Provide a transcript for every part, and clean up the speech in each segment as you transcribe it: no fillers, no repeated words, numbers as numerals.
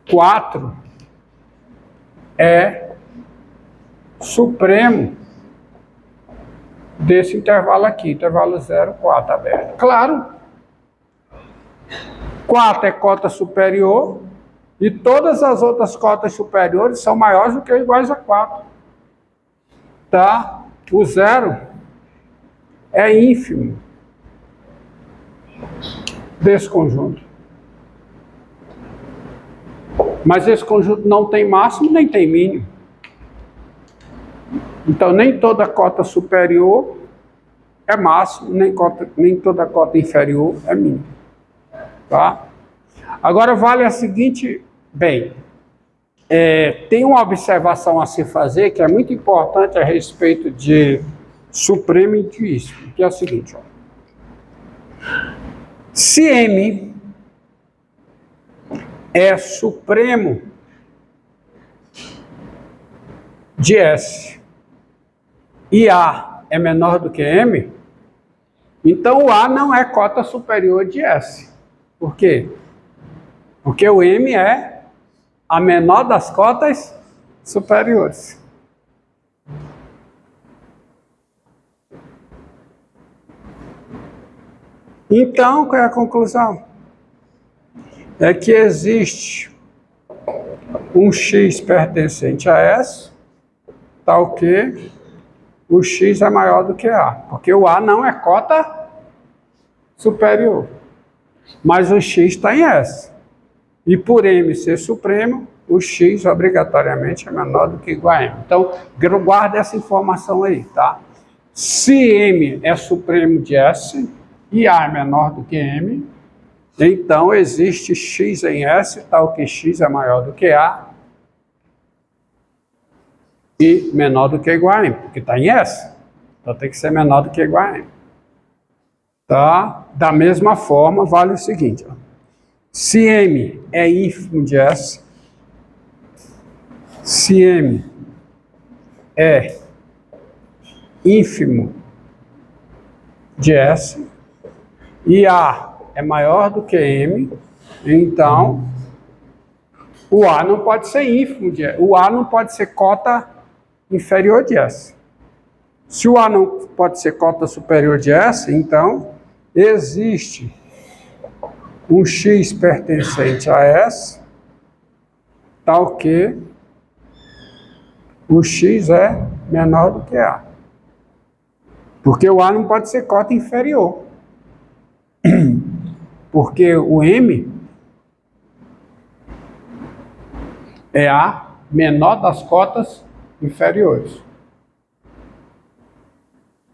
4 é supremo desse intervalo aqui, intervalo 0, 4 aberto. Claro, 4 é cota superior e todas as outras cotas superiores são maiores do que ou iguais a 4. Tá? O 0 é ínfimo desse conjunto. Mas esse conjunto não tem máximo nem tem mínimo. Então, nem toda cota superior é máximo, nem toda cota inferior é mínimo. Tá? Agora, vale a seguinte... Bem, tem uma observação a se fazer que é muito importante a respeito de supremo e dízimo, que é a seguinte. Ó. Se M é supremo de S e A é menor do que M, então o A não é cota superior de S. Por quê? Porque o M é a menor das cotas superiores. Então, qual é a conclusão? É que existe um X pertencente a S, tal que o X é maior do que A, porque o A não é cota superior, mas o X está em S. E por M ser supremo, o X obrigatoriamente é menor do que igual a M. Então, guarda essa informação aí, tá? Se M é supremo de S e A é menor do que M, então existe X em S, tal que X é maior do que A e menor do que igual a M, porque está em S. Então tem que ser menor do que igual a M. Tá? Da mesma forma, vale o seguinte, ó. Se M é ínfimo de S, se M é ínfimo de S e A é maior do que M, então o A não pode ser ínfimo de S. O A não pode ser cota inferior de S. Se o A não pode ser cota superior de S, então existe um X pertencente a S, tal que o X é menor do que A. Porque o A não pode ser cota inferior. Porque o M é a menor das cotas inferiores.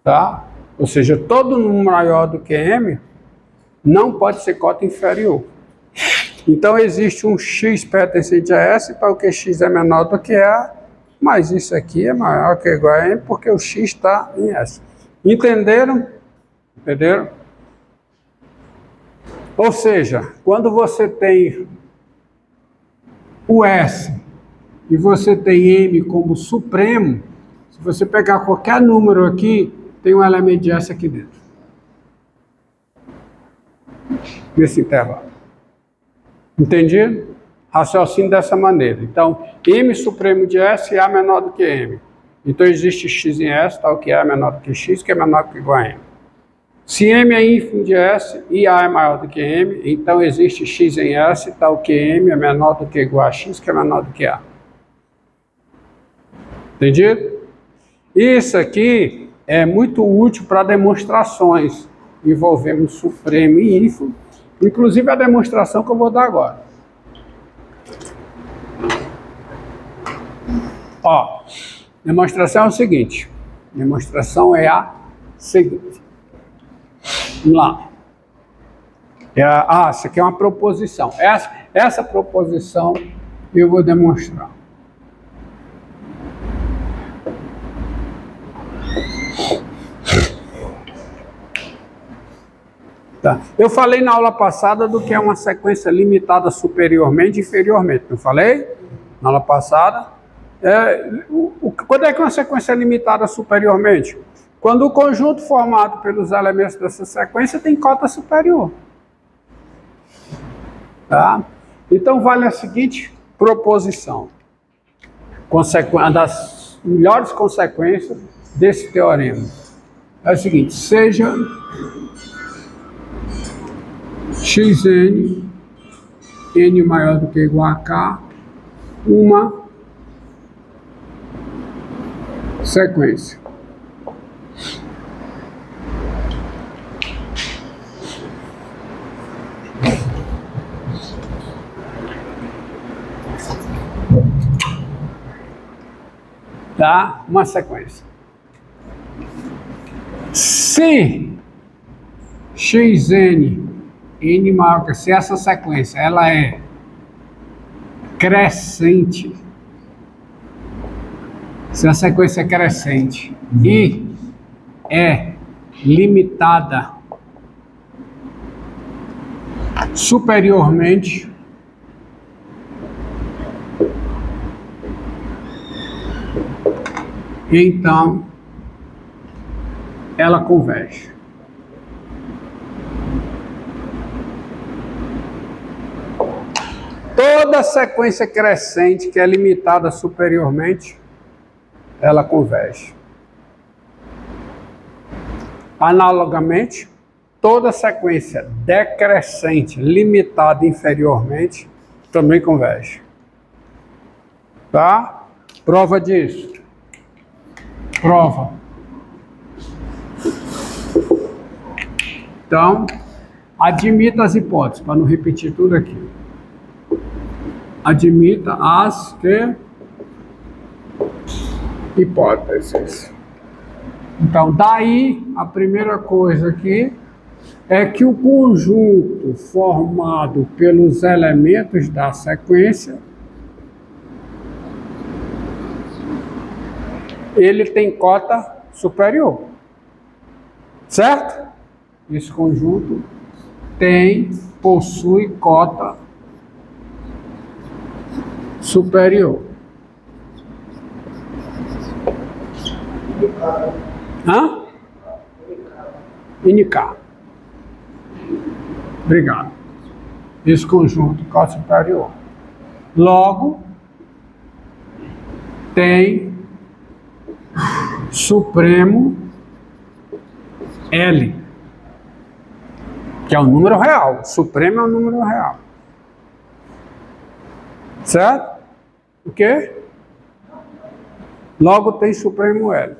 Tá? Ou seja, todo número maior do que M não pode ser cota inferior. Então existe um X pertencente a S, tal que X é menor do que A, mas isso aqui é maior que ou igual a M, porque o X está em S. Entenderam? Entenderam? Ou seja, quando você tem o S e você tem M como supremo, se você pegar qualquer número aqui, tem um elemento de S aqui dentro. Nesse intervalo. Entendido? Raciocínio dessa maneira. Então, M supremo de S e A menor do que M. Então, existe X em S, tal que A é menor do que X, que é menor do que igual a M. Se M é ínfimo de S e A é maior do que M, então existe X em S, tal que M é menor do que igual a X, que é menor do que A. Entendido? Isso aqui é muito útil para demonstrações envolvendo supremo e ínfimo, inclusive a demonstração que eu vou dar agora. Ó, demonstração é o seguinte. Demonstração é a seguinte. Vamos lá. Essa aqui é uma proposição. Essa proposição eu vou demonstrar. Tá. Eu falei na aula passada do que é uma sequência limitada superiormente e inferiormente, não falei? Na aula passada. Quando é que uma sequência é limitada superiormente? Quando o conjunto formado pelos elementos dessa sequência tem cota superior. Tá? Então vale a seguinte proposição. Uma das melhores consequências desse teorema é o seguinte: seja xn, n maior do que ou igual a k, uma sequência. Tá? Uma sequência. Se xn, n maior que, se essa sequência ela é crescente, se a sequência é crescente e é limitada superiormente, então ela converge. Toda sequência crescente que é limitada superiormente, ela converge. Analogamente, toda sequência decrescente limitada inferiormente também converge. Tá? Prova disso. Prova. Então, admita as hipóteses, para não repetir tudo aqui. Admita as hipóteses. Então, daí, a primeira coisa aqui é que o conjunto formado pelos elementos da sequência, ele tem cota superior. Certo? Esse conjunto possui cota superior. Hã? NK. Obrigado. Esse conjunto cota superior. Logo, tem supremo L, que é um número real. Supremo é um número real. Certo? O quê? Logo tem supremo L.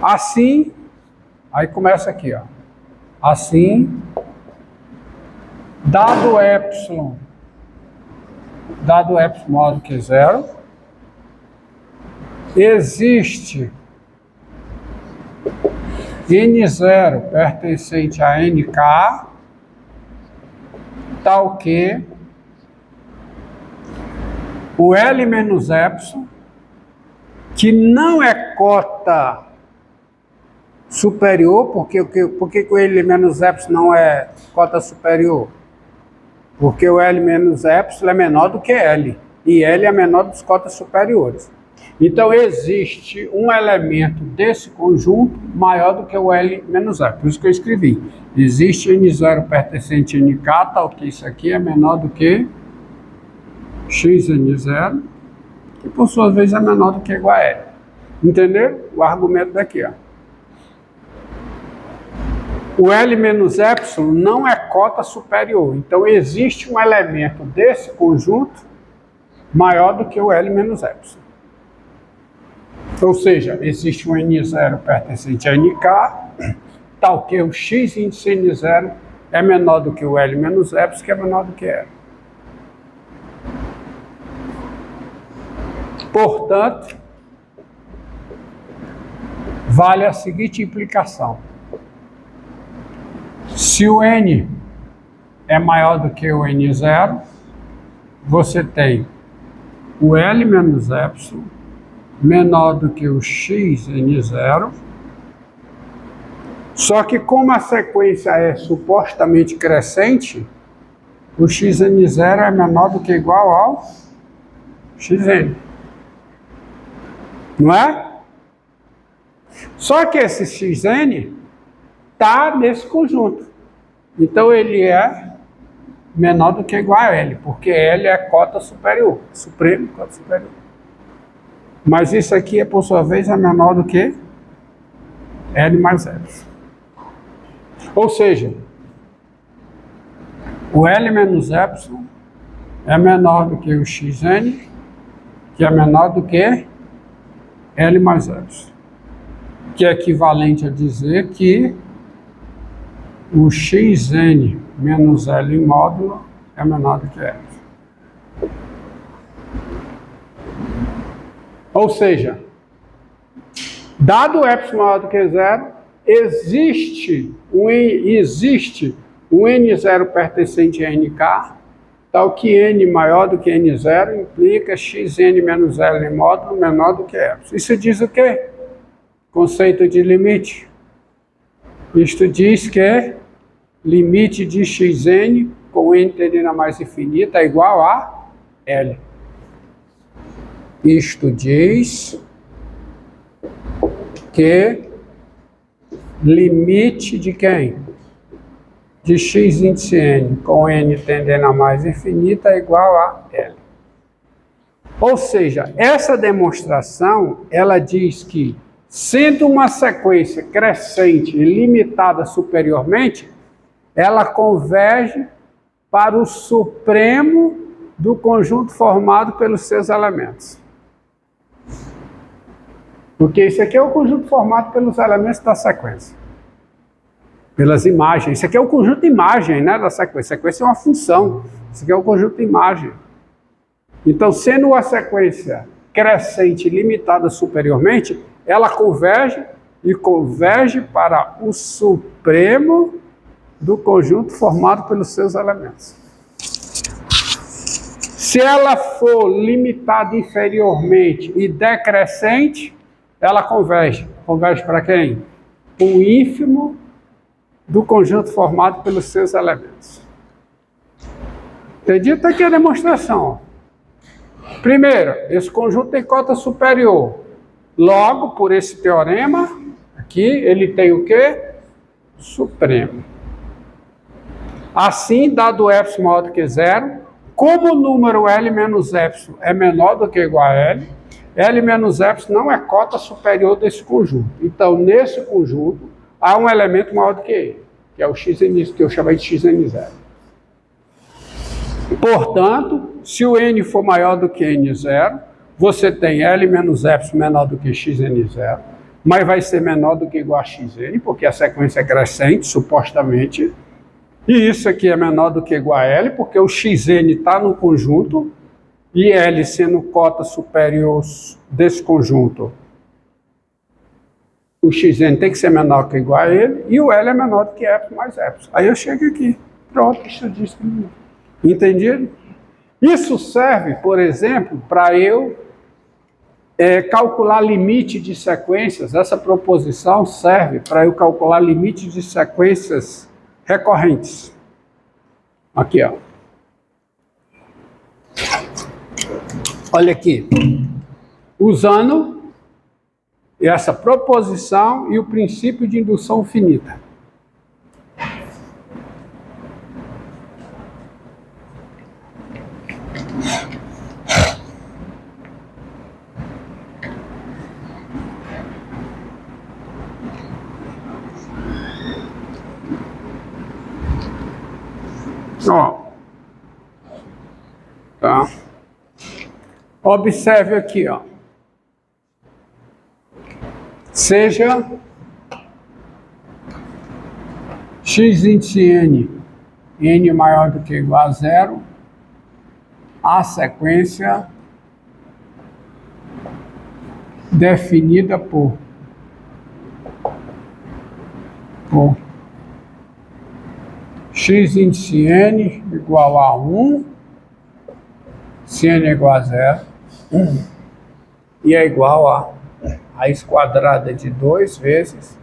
Assim, aí começa aqui, ó. Assim, dado epsilon maior do que zero, existe N0 pertencente a NK, tal que o L menos epsilon, que não é cota superior, por que o L menos epsilon não é cota superior? Porque o L menos epsilon é menor do que L, e L é menor dos cotas superiores. Então, existe um elemento desse conjunto maior do que o L menos epsilon, por isso que eu escrevi. Existe N0 pertencente a NK, tal que isso aqui é menor do que xn0, que por sua vez é menor do que igual a L. Entenderam? O argumento daqui, ó. O L menos epsilon não é cota superior. Então, existe um elemento desse conjunto maior do que o L menos epsilon. Ou seja, existe um N0 pertencente a NK, tal que o x índice N0 é menor do que o L menos epsilon, que é menor do que L. Portanto, vale a seguinte implicação. Se o N é maior do que o N0, você tem o L menos epsilon menor do que o x N0, só que como a sequência é supostamente crescente, o x N0 é menor do que ou igual ao xn. Não é? Só que esse xn está nesse conjunto. Então ele é menor do que ou igual a L, porque L é cota superior, supremo, cota superior. Mas isso aqui, por sua vez, é menor do que L mais epsilon. Ou seja, o L menos epsilon é menor do que o xn, que é menor do que L mais epsilon, que é equivalente a dizer que o xn menos L em módulo é menor do que L. Ou seja, dado o epsilon maior do que zero, existe um N0 pertencente a NK, tal que N maior do que N0 implica Xn menos L em módulo menor do que epsilon. Isso diz o quê? Conceito de limite. Isto diz que limite de Xn com N tendendo a mais infinita é igual a L. Isto diz que limite de quem? De x índice n com n tendendo a mais infinita é igual a L. Ou seja, essa demonstração, ela diz que, sendo uma sequência crescente e limitada superiormente, ela converge para o supremo do conjunto formado pelos seus elementos. Porque isso aqui é o conjunto formado pelos elementos da sequência. Pelas imagens. Isso aqui é o conjunto de imagem, né, da sequência. A sequência é uma função. Isso aqui é o conjunto de imagem. Então, sendo uma sequência crescente limitada superiormente, ela converge e converge para o supremo do conjunto formado pelos seus elementos. Se ela for limitada inferiormente e decrescente, ela converge. Converge para quem? O ínfimo do conjunto formado pelos seus elementos. Entendi? Está aqui a demonstração. Primeiro, esse conjunto tem cota superior. Logo, por esse teorema, aqui, ele tem o quê? Supremo. Assim, dado epsilon maior do que zero, como o número L menos epsilon é menor do que ou igual a L, L menos epsilon não é cota superior desse conjunto. Então, nesse conjunto, há um elemento maior do que ele, que é o xn, que eu chamei de xn0. Portanto, se o n for maior do que n0, você tem L menos epsilon menor do que xn0, mas vai ser menor do que igual a xn, porque a sequência é crescente, supostamente, e isso aqui é menor do que igual a L, porque o xn está no conjunto, e L sendo cota superior desse conjunto, o xn tem que ser menor que igual a ele, e o L é menor do que epsilon mais epsilon. Aí eu chego aqui, pronto, isso diz. Entendido? Isso serve, por exemplo, para eu calcular limite de sequências. Essa proposição serve para eu calcular limite de sequências recorrentes. Aqui, ó. Olha aqui. Usando essa proposição e o princípio de indução finita. Ó, tá? Observe aqui, ó. Seja x índice n maior do que ou igual a zero, a sequência definida por x índice n igual a 1, se n é igual a 0, e é igual a raiz quadrada de 2 vezes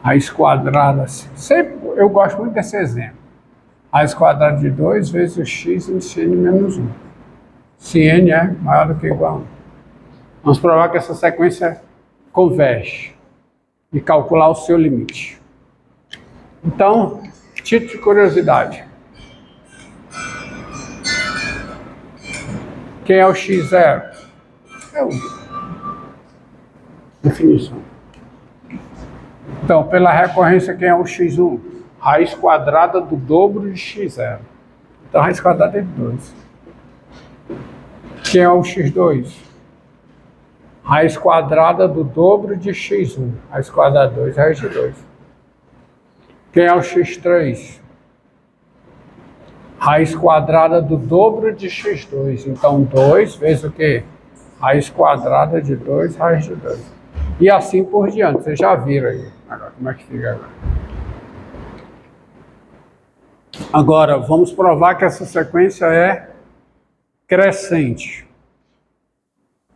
raiz quadrada, sempre, eu gosto muito desse exemplo, raiz quadrada de 2 vezes o x índice n menos 1, se n é maior do que ou igual a 1. Vamos provar que essa sequência converge e calcular o seu limite. Então, título de curiosidade. Quem é o x0? É o definição. Então, pela recorrência, quem é o x1? Raiz quadrada do dobro de x0. Então, raiz quadrada é de 2. Quem é o x2? Raiz quadrada do dobro de x1. Raiz quadrada de 2, raiz de 2. Quem é o x3? Raiz quadrada do dobro de x2. Então, 2 vezes o quê? Raiz quadrada de 2, raiz de 2. E assim por diante. Vocês já viram aí. Agora, como é que fica agora? Agora, vamos provar que essa sequência é crescente.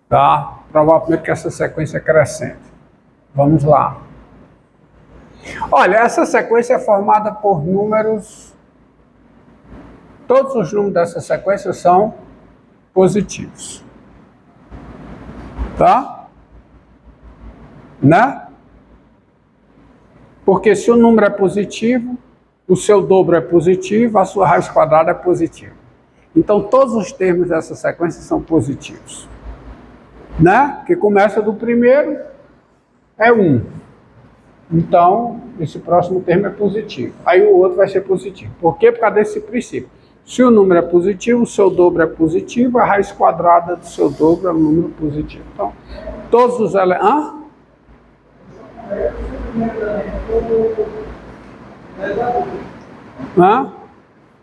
Tá? Provar primeiro que essa sequência é crescente. Vamos lá. Olha, essa sequência é formada por números. Todos os números dessa sequência são positivos. Tá? Né? Porque se o número é positivo, o seu dobro é positivo, a sua raiz quadrada é positiva. Então, todos os termos dessa sequência são positivos. Né? Que começa do primeiro, é 1. Então, esse próximo termo é positivo. Aí o outro vai ser positivo. Por quê? Por causa desse princípio. Se o número é positivo, o seu dobro é positivo, a raiz quadrada do seu dobro é um número positivo. Então, todos os elementos...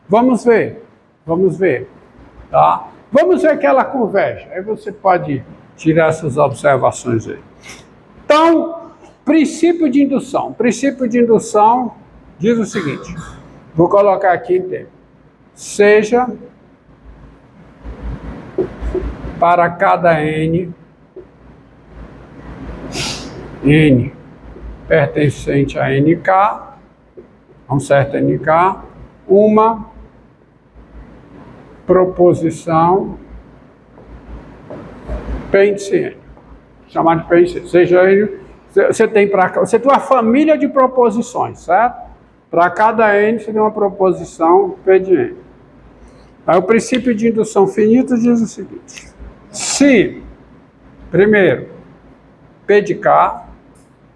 Vamos ver. Vamos ver. Tá? Vamos ver que ela converge. Aí você pode tirar essas observações aí. Então, princípio de indução. O princípio de indução diz o seguinte. Vou colocar aqui em termos. Seja para cada n pertencente a nk, a um certo nk, uma proposição P índice n, chamada de P índice n. Seja ele, você tem uma família de proposições, certo? Para cada n você tem uma proposição P de n. Aí o princípio de indução finita diz o seguinte: se, primeiro, P de K,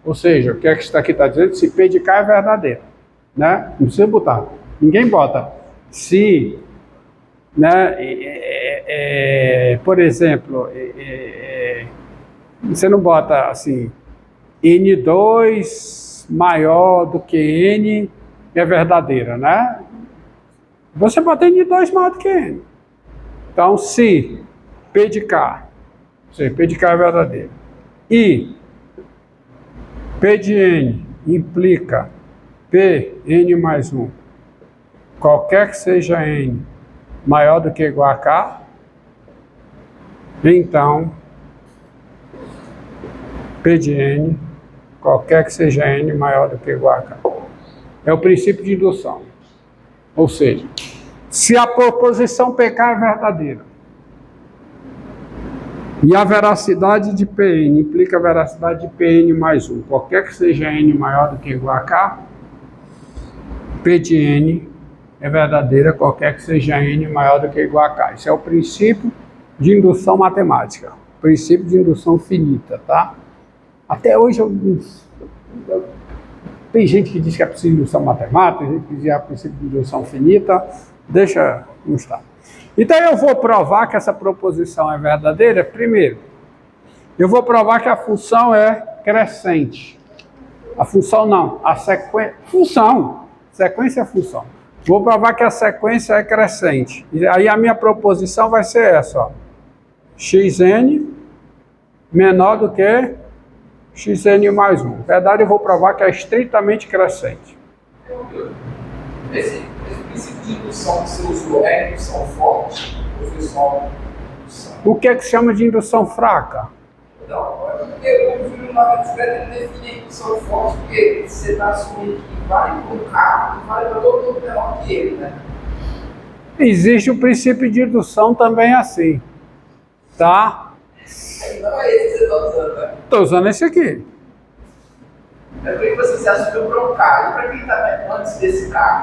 ou seja, o que é que isso aqui está dizendo? Se P de K é verdadeiro, né? Não precisa botar. Ninguém bota. Se, né? Por exemplo, você não bota assim, N2 maior do que N é verdadeira, né? Você bota N2 maior do que N. Então, se P de K, ou seja, P de K é verdadeiro, e P de N implica P, N mais 1, qualquer que seja N maior do que ou igual a K, então P de N, qualquer que seja N maior do que ou igual a K. É o princípio de indução. Ou seja, se a proposição PK é verdadeira e a veracidade de Pn implica a veracidade de Pn mais 1, qualquer que seja N maior do que ou igual a K, P de N é verdadeira, qualquer que seja N maior do que ou igual a K. Isso é o princípio de indução matemática, princípio de indução finita, tá? Até hoje tem gente que diz que é preciso de indução matemática, tem gente que diz que é princípio de indução finita, deixa como está. Então eu vou provar que essa proposição é verdadeira. Primeiro, eu vou provar que a função é crescente. A função não, a sequência. Função. Sequência é função. Vou provar que a sequência é crescente. E aí a minha proposição vai ser essa, ó. Xn menor do que Xn mais 1. Na verdade, eu vou provar que é estritamente crescente. Esse princípio de indução que você usou é indução forte ou foi só indução? O que é que se chama de indução fraca? Não, é porque eu vi uma discreta definir indução forte, porque você está assumindo que vale para o carro e vale para todo mundo menor que ele, né? Existe o princípio de indução também assim, tá? Não é esse que você está usando, né? Estou usando esse aqui. É porque você se assumiu para um carro. E para quem está antes desse carro?